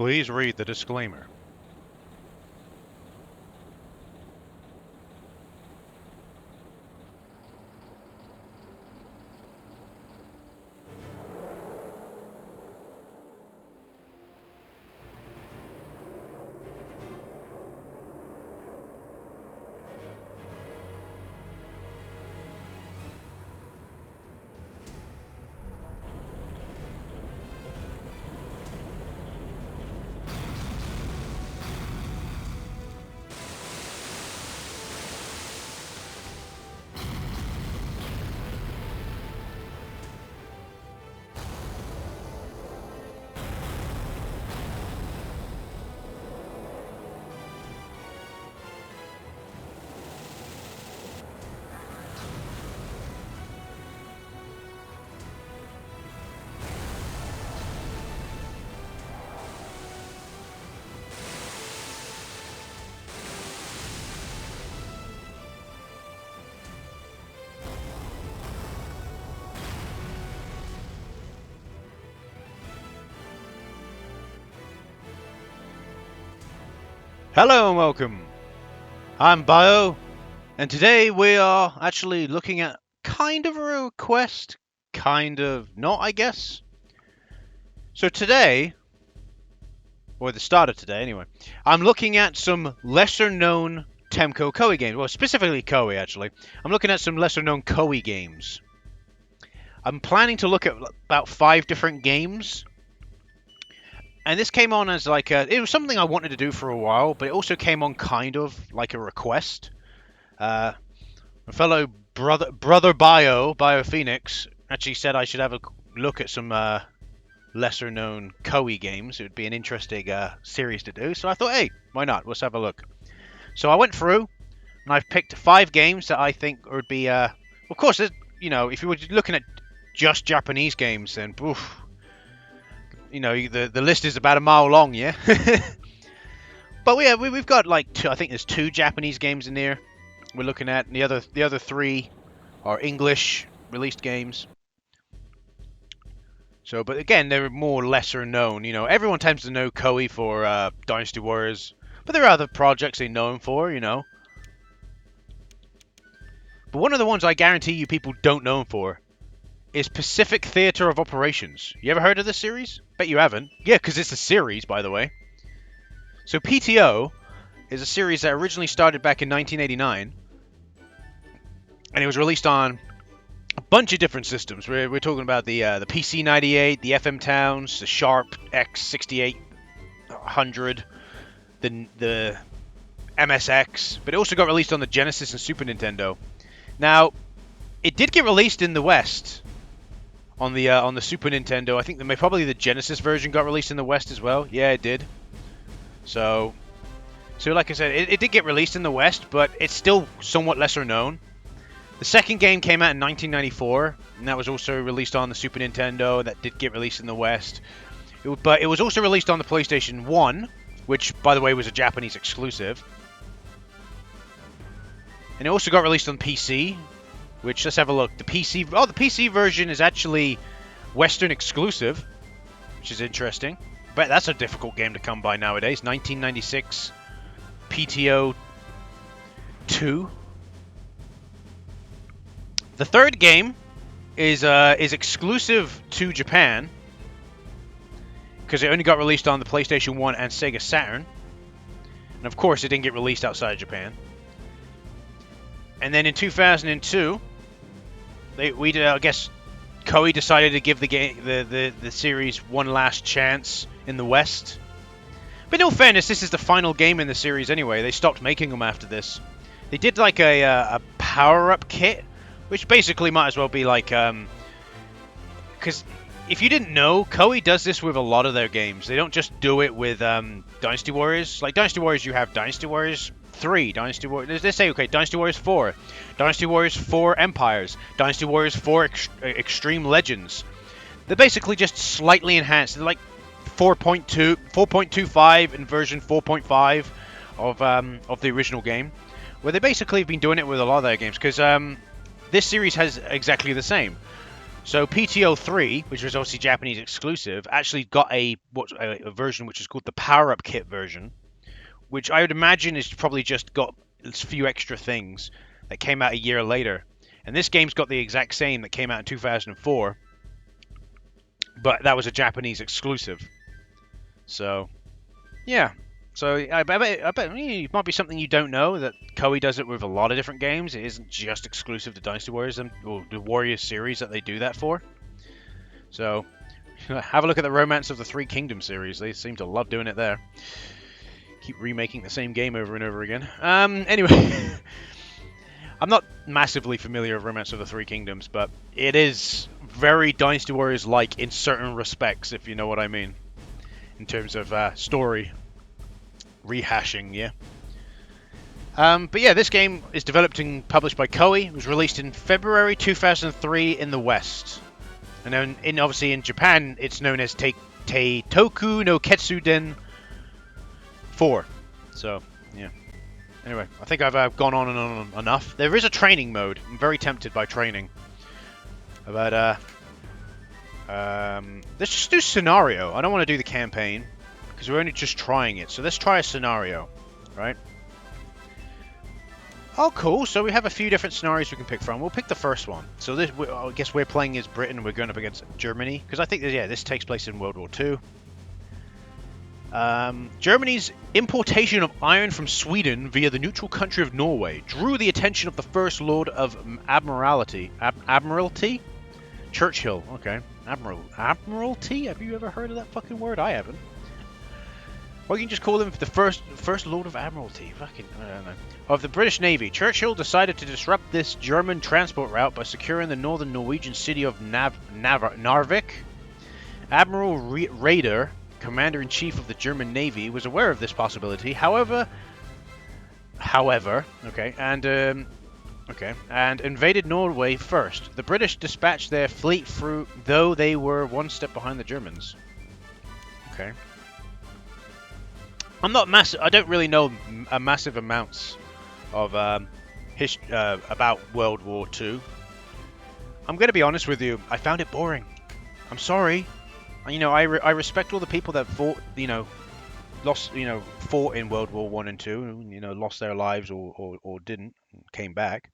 Please read the disclaimer. Hello and welcome. I'm Bio, and today we are actually looking at kind of a request, kind of not, I guess. So today, or the start of today anyway, I'm looking at some lesser known Temco Koei games. Well, specifically Koei actually. I'm looking at some lesser known Koei games. I'm planning to look at about 5 different games. And this came on as like it was something I wanted to do for a while, but it also came on kind of like a request. My fellow brother Bio Phoenix, actually said I should have a look at some lesser known Koei games. It would be an interesting series to do. So I thought, hey, why not? Let's have a look. So I went through, and I've picked 5 games that I think would be, of course, you know, if you were looking at just Japanese games, then oof, you know, the list is about a mile long, yeah. But we've got like I think there's 2 Japanese games in there we're looking at, and the other 3 are English released games. So, but again, they're more lesser known. You know, everyone tends to know Koei for Dynasty Warriors, but there are other projects they know him for, you know. But one of the ones I guarantee you people don't know him for is Pacific Theater of Operations. You ever heard of this series? Bet you haven't. Yeah, because it's a series, by the way. So P.T.O. is a series that originally started back in 1989, and it was released on a bunch of different systems. We're talking about the PC-98, the FM Towns, the Sharp X6800, the MSX, but it also got released on the Genesis and Super Nintendo. Now, it did get released in the West on the Super Nintendo. I think probably the Genesis version got released in the West as well. Yeah, it did. So like I said, it did get released in the West, but it's still somewhat lesser known. The second game came out in 1994, and that was also released on the Super Nintendo. That did get released in the West. But it was also released on the PlayStation 1, which, by the way, was a Japanese exclusive. And it also got released on PC, which, let's have a look. The PC version is actually Western exclusive, which is interesting. But that's a difficult game to come by nowadays. 1996 P.T.O. 2. The third game is exclusive to Japan, because it only got released on the PlayStation 1 and Sega Saturn. And of course, it didn't get released outside of Japan. And then in 2002, I guess Koei decided to give the series one last chance in the West. But in all fairness, this is the final game in the series anyway. They stopped making them after this. They did like a power-up kit, which basically might as well be like, because if you didn't know, Koei does this with a lot of their games. They don't just do it with Dynasty Warriors. Like Dynasty Warriors, you have Dynasty Warriors 3, Dynasty Warriors. Let's say, okay, Dynasty Warriors 4, Dynasty Warriors 4 Empires, Dynasty Warriors 4 Extreme Legends. They're basically just slightly enhanced. They're like 4.25 and version 4.5 of the original game, where they basically have been doing it with a lot of their games, because this series has exactly the same. So P.T.O 3, which was obviously Japanese exclusive, actually got a version which is called the Power Up Kit version, which I would imagine is probably just got a few extra things that came out a year later. And this game's got the exact same that came out in 2004, but that was a Japanese exclusive. So, yeah. So I bet it might be something you don't know, that Koei does it with a lot of different games. It isn't just exclusive to Dynasty Warriors or the Warriors series that they do that for. So have a look at the Romance of the Three Kingdoms series. They seem to love doing it there. Keep remaking the same game over and over again. Anyway, I'm not massively familiar with Romance of the Three Kingdoms, but it is very Dynasty Warriors-like in certain respects, if you know what I mean, in terms of story rehashing, yeah. But yeah, this game is developed and published by Koei. It was released in February 2003 in the West, and then obviously in Japan, it's known as Teitoku no Ketsudan 4. So yeah. Anyway, I think I've gone on and on enough. There is a training mode. I'm very tempted by training. But let's just do scenario. I don't want to do the campaign because we're only just trying it. So let's try a scenario, right? Oh, cool. So we have a few different scenarios we can pick from. We'll pick the first one. So this, I guess we're playing as Britain and we're going up against Germany, because I think that, yeah, this takes place in World War II. Germany's importation of iron from Sweden via the neutral country of Norway drew the attention of the First Lord of Admiralty. Admiralty? Churchill. Okay. Admiralty? Have you ever heard of that fucking word? I haven't. Or you can just call him the first Lord of Admiralty. Fucking, I don't know. Of the British Navy, Churchill decided to disrupt this German transport route by securing the northern Norwegian city of Narvik. Admiral Raeder, Commander-in-Chief of the German Navy, was aware of this possibility. However, and invaded Norway first. The British dispatched their fleet through, though they were one step behind the Germans. Okay. I'm not massive. I don't really know massive amounts of about World War II. I'm gonna be honest with you. I found it boring. I'm sorry. You know, I respect all the people that fought. Fought in World War I and II. You know, lost their lives or didn't, came back.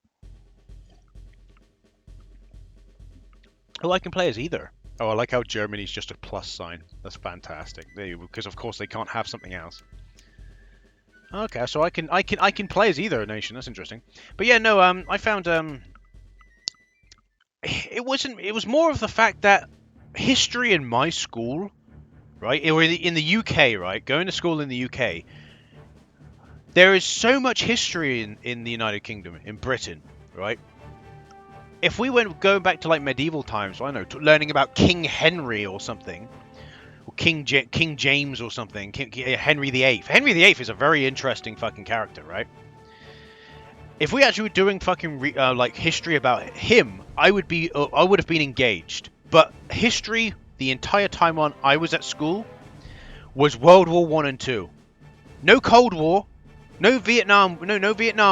Oh, I can play as either. Oh, I like how Germany's just a plus sign. That's fantastic. Because of course they can't have something else. Okay, so I can play as either nation. That's interesting. But yeah, no, I found it was more of the fact that history in my school, right? Or in the UK, right? Going to school in the UK, there is so much history in the United Kingdom, in Britain, right? If we went going back to like medieval times, I don't know, learning about King Henry or something, or King James or something, Henry VIII. Henry VIII is a very interesting fucking character, right? If we actually were doing fucking like history about him, I would have been engaged. But history, the entire time I was at school, was World War One and Two. No Cold War, no Vietnam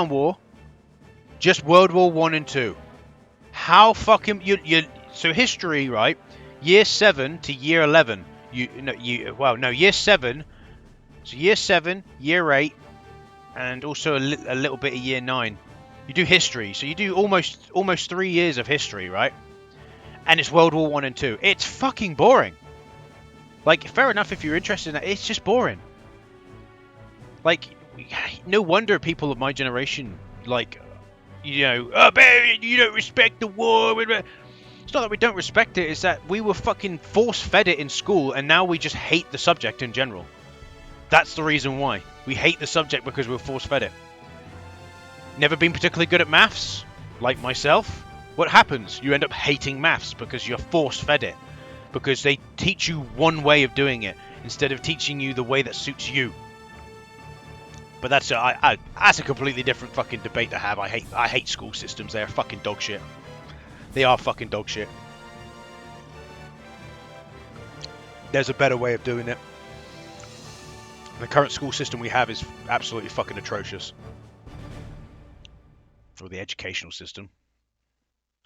War, just World War One and Two. How fucking so history, right? Year 7 to year 11. Year 7. So year 7, year 8, and also a little bit of year 9. You do history, so you do almost 3 years of history, right? And it's World War 1 and 2. It's fucking boring. Like, fair enough if you're interested in that. It's just boring. Like, no wonder people of my generation, like, you don't respect the war. It's not that we don't respect it, it's that we were fucking force-fed it in school, and now we just hate the subject in general. That's the reason why. We hate the subject because we're force-fed it. Never been particularly good at maths, like myself. What happens? You end up hating maths because you're force-fed it. Because they teach you one way of doing it, instead of teaching you the way that suits you. But that's a completely different fucking debate to have. I hate school systems. They're fucking dog shit. They are fucking dog shit. There's a better way of doing it. The current school system we have is absolutely fucking atrocious. Or the educational system.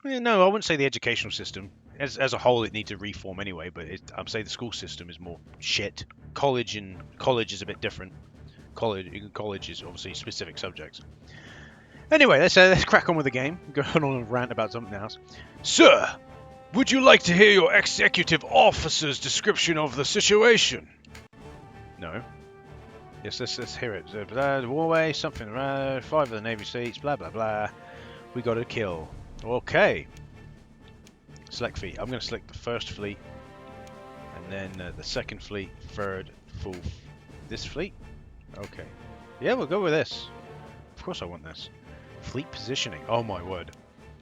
No, I wouldn't say the educational system. as a whole, it needs to reform anyway. But I'm saying the school system is more shit. College is a bit different. College is obviously specific subjects. Anyway, let's crack on with the game. Go on a rant about something else. Sir, would you like to hear your executive officer's description of the situation? No. Yes, let's hear it. The warway, something around 5 of the Navy seats, blah blah blah. We got a kill. Okay. Select fleet. I'm going to select the first fleet, and then the second fleet, third, fourth. This fleet? Okay. Yeah, we'll go with this. Of course I want this. Fleet positioning. Oh my word.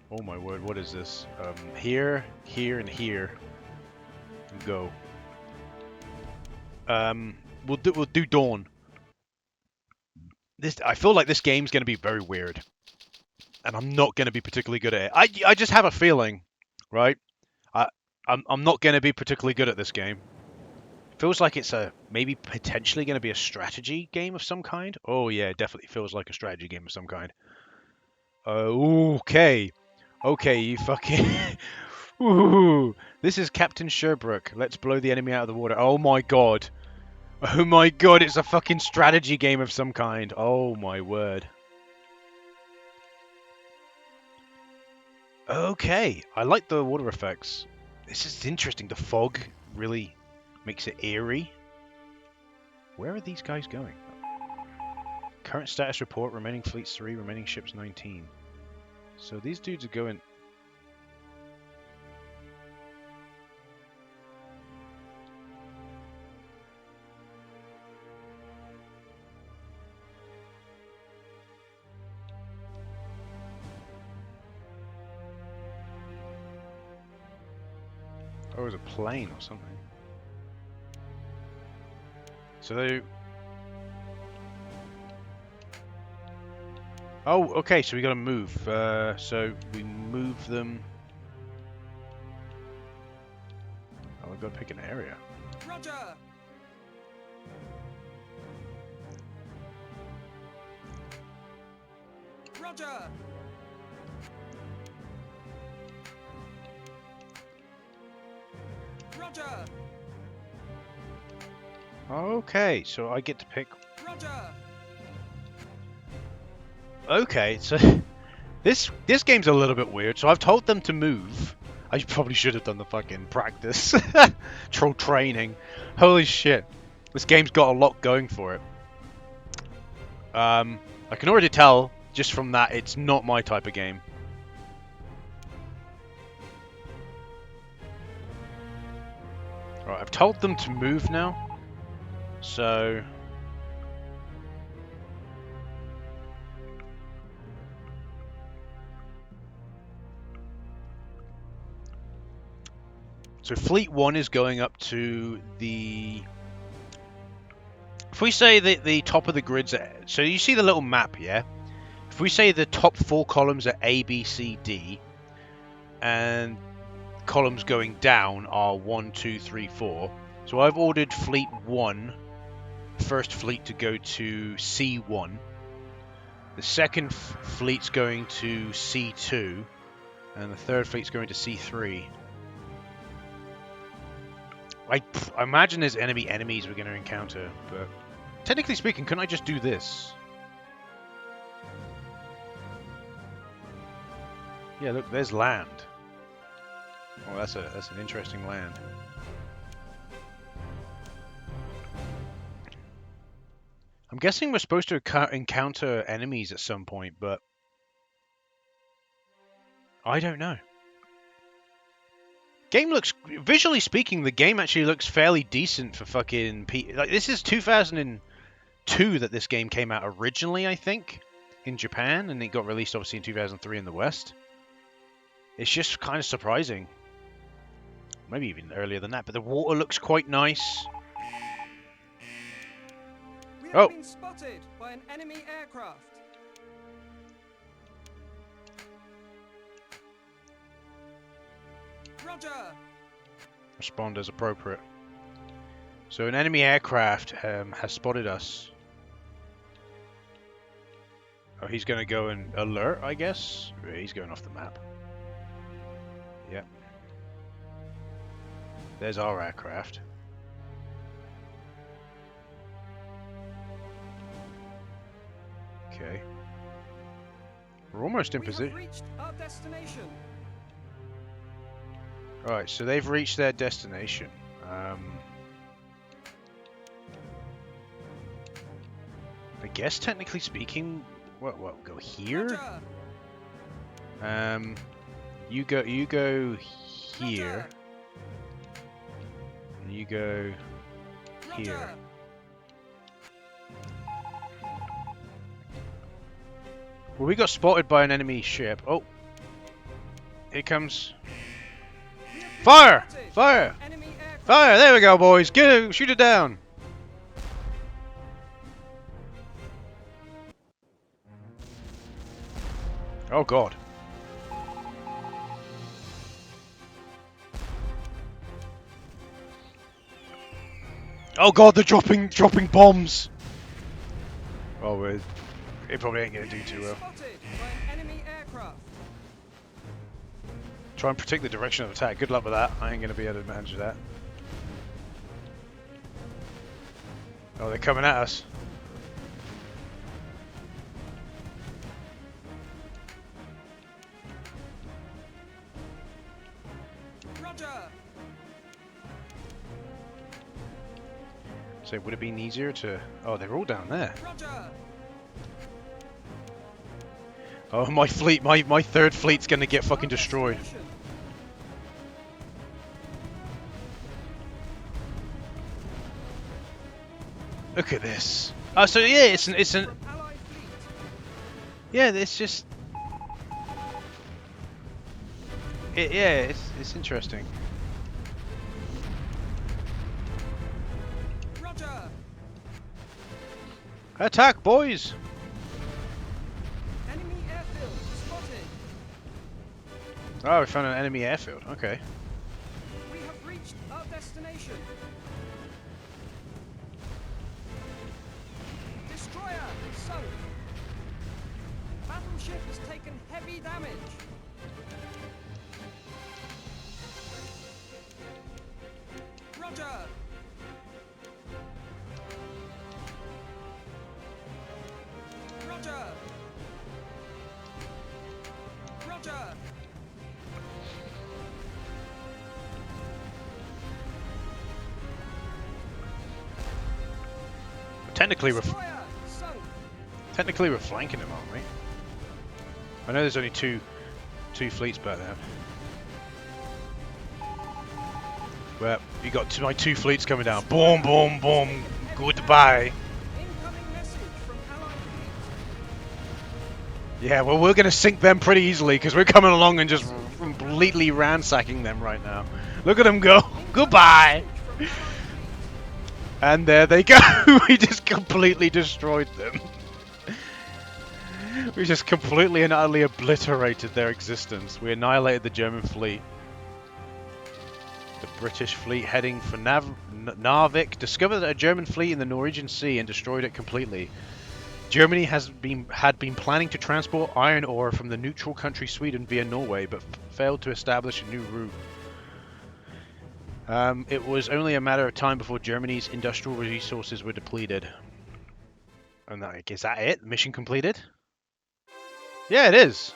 Oh my word. What is this? Here, here, and here. Go. We'll do dawn. I feel like this game's going to be very weird, and I'm not going to be particularly good at it. I just have a feeling, right? I'm not going to be particularly good at this game. Feels like it's maybe potentially going to be a strategy game of some kind. Oh yeah, it definitely feels like a strategy game of some kind. Okay, you fucking. Ooh, this is Captain Sherbrooke. Let's blow the enemy out of the water. Oh my god. Oh my god, it's a fucking strategy game of some kind. Oh my word. Okay, I like the water effects. This is interesting. The fog really makes it eerie. Where are these guys going? Current status report, remaining fleets 3, remaining ships 19. So these dudes are going... Oh, it was a plane or something. So they... Oh, okay, so we gotta move. So we move them... Oh, we've got to pick an area. Roger! Roger! Roger! Okay, so I get to pick... Roger! Okay, so this game's a little bit weird. So I've told them to move. I probably should have done the fucking practice. Troll training. Holy shit. This game's got a lot going for it. I can already tell, just from that, it's not my type of game. Alright, I've told them to move now. So... So Fleet 1 is going up to the... If we say that the top of the grid's at... So you see the little map, yeah? If we say the top 4 columns are A, B, C, D, and columns going down are 1, 2, 3, 4. So I've ordered Fleet 1, first fleet, to go to C1. The second fleet's going to C2, and the third fleet's going to C3. I imagine there's enemies we're going to encounter, but technically speaking, couldn't I just do this? Yeah, look, there's land. Oh, that's an interesting land. I'm guessing we're supposed to encounter enemies at some point, but I don't know. Game looks, visually speaking, the game actually looks fairly decent for fucking like this is 2002 that this game came out originally, I think, in Japan, and it got released obviously in 2003 in the West. It's just kind of surprising. Maybe even earlier than that, but the water looks quite nice. We have been spotted by an enemy aircraft. Roger! Respond as appropriate. So an enemy aircraft has spotted us. Oh, he's going to go and alert, I guess? He's going off the map. Yep. There's our aircraft. Okay. We're almost in We have position. reached our destination. Alright, so they've reached their destination. I guess technically speaking, what go here? Roger. You go here. Roger. And you go here. Roger. Well, we got spotted by an enemy ship. Oh, here comes. We have been Fire! spotted Fire! by an enemy aircraft. Fire! There we go, boys. Get it, shoot it down. Oh God. Oh God, they're dropping bombs. Oh, it probably ain't gonna do too well. Spotted by an enemy aircraft. Try and predict the direction of attack. Good luck with that. I ain't gonna be able to manage that. Oh, they're coming at us. Roger. So would it been easier to? Oh, they're all down there. Roger. Oh, my fleet, my third fleet's gonna get fucking destroyed. Destination. Look at this. Oh, so yeah, it's an From Allied fleet. yeah, it's just yeah, it's interesting. Roger. Attack, boys! Enemy airfield spotted. Oh, we found an enemy airfield. Okay. We have reached our destination. Destroyer sunk. Battleship has taken heavy damage. Roger. Roger. Roger. Technically, Destroyer sunk. we're flanking them, aren't we? I know there's only two fleets back there. Well, you got my two fleets coming down. Boom, boom, boom. Goodbye. Incoming message from Allied fleet. Yeah, well, we're gonna sink them pretty easily because we're coming along and just completely ransacking them right now. Look at them go. Goodbye. Message from Allied fleet. And there they go. We just completely destroyed them. We just completely and utterly obliterated their existence. We annihilated the German fleet. The British fleet heading for Narvik discovered a German fleet in the Norwegian Sea and destroyed it completely. Germany had been planning to transport iron ore from the neutral country Sweden via Norway, but failed to establish a new route. It was only a matter of time before Germany's industrial resources were depleted. And is that it? Mission completed? Yeah, it is.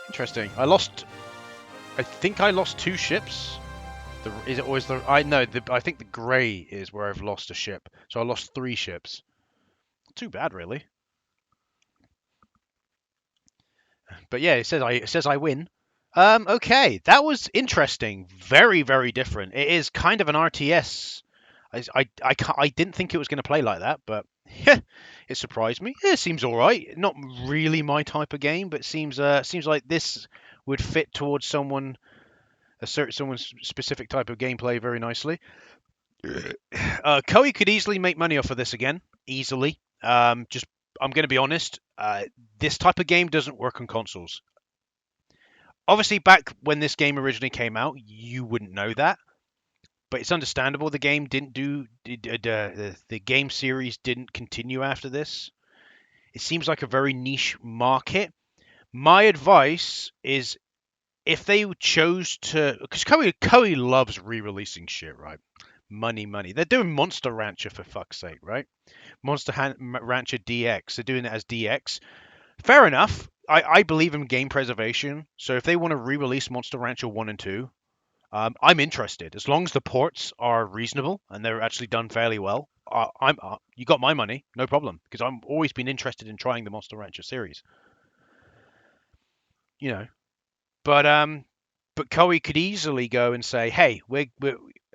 Interesting. I think I lost 2 ships. Is it always the? I think the grey is where I've lost a ship. So I lost 3 ships. Not too bad, really. But yeah, it says I win. Okay, that was interesting. Very, very different. It is kind of an RTS. I didn't think it was going to play like that, but yeah, it surprised me. Yeah, it seems all right. Not really my type of game, but seems like this would fit towards someone's specific type of gameplay very nicely. Koei could easily make money off of this again, easily. I'm going to be honest. This type of game doesn't work on consoles. Obviously, back when this game originally came out, you wouldn't know that, but it's understandable. The game the game series didn't continue after this. It seems like a very niche market. My advice is if they chose to, because Koei loves re-releasing shit, right? Money, money. They're doing Monster Rancher for fuck's sake, right? Rancher DX. They're doing it as DX. Fair enough. I believe in game preservation. So if they want to re-release Monster Rancher 1 and 2, I'm interested. As long as the ports are reasonable and they're actually done fairly well, you got my money, no problem. Because I've always been interested in trying the Monster Rancher series. You know, but Koei could easily go and say, hey,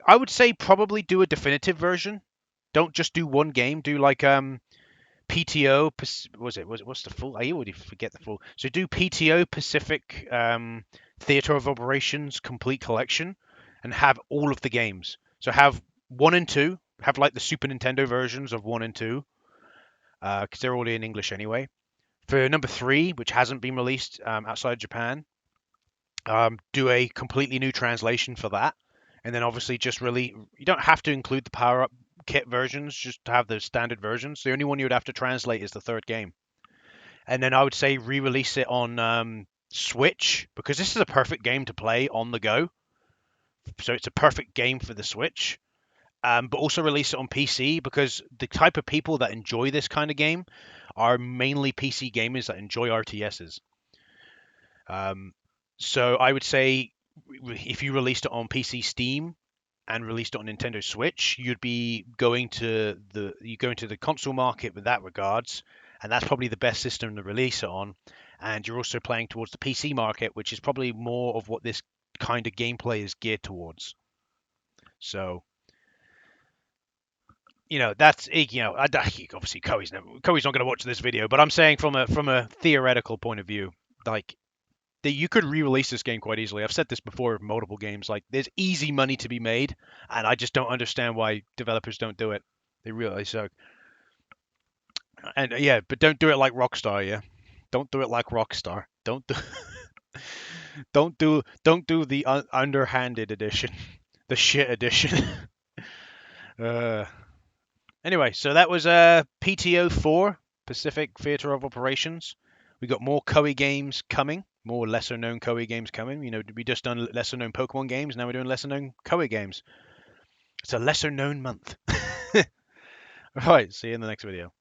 I would say probably do a definitive version. Don't just do one game. Do like P.T.O. What's the full? I already forget the full. So do P.T.O. Pacific Theater of Operations Complete Collection, and have all of the games. So have 1 and 2. Have like the Super Nintendo versions of 1 and 2, because they're already in English anyway. For number 3, which hasn't been released outside Japan, do a completely new translation for that, and then obviously just really you don't have to include the power up kit versions, just to have the standard versions. The only one you would have to translate is the third game, and then I would say re-release it on Switch, because this is a perfect game to play on the go. So it's a perfect game for the Switch. But also release it on PC, because the type of people that enjoy this kind of game are mainly PC gamers that enjoy RTSs. Um, so I would say if you released it on PC Steam and released it on Nintendo Switch, you'd be going to the console market with that regards, and that's probably the best system to release it on. And you're also playing towards the PC market, which is probably more of what this kind of gameplay is geared towards. So, that's obviously Koei's not going to watch this video, but I'm saying from a theoretical point of view, like that you could re-release this game quite easily. I've said this before of multiple games. Like, there's easy money to be made, and I just don't understand why developers don't do it. They really so. And yeah, but don't do it like Rockstar. Yeah, don't do it like Rockstar. Don't do the underhanded edition, the shit edition. uh, Anyway, so that was PTO 4, Pacific Theater of Operations. We got more Koei games coming, more lesser known Koei games coming. We just done lesser known Pokemon games, now we're doing lesser known Koei games. It's a lesser known month. All right, see you in the next video.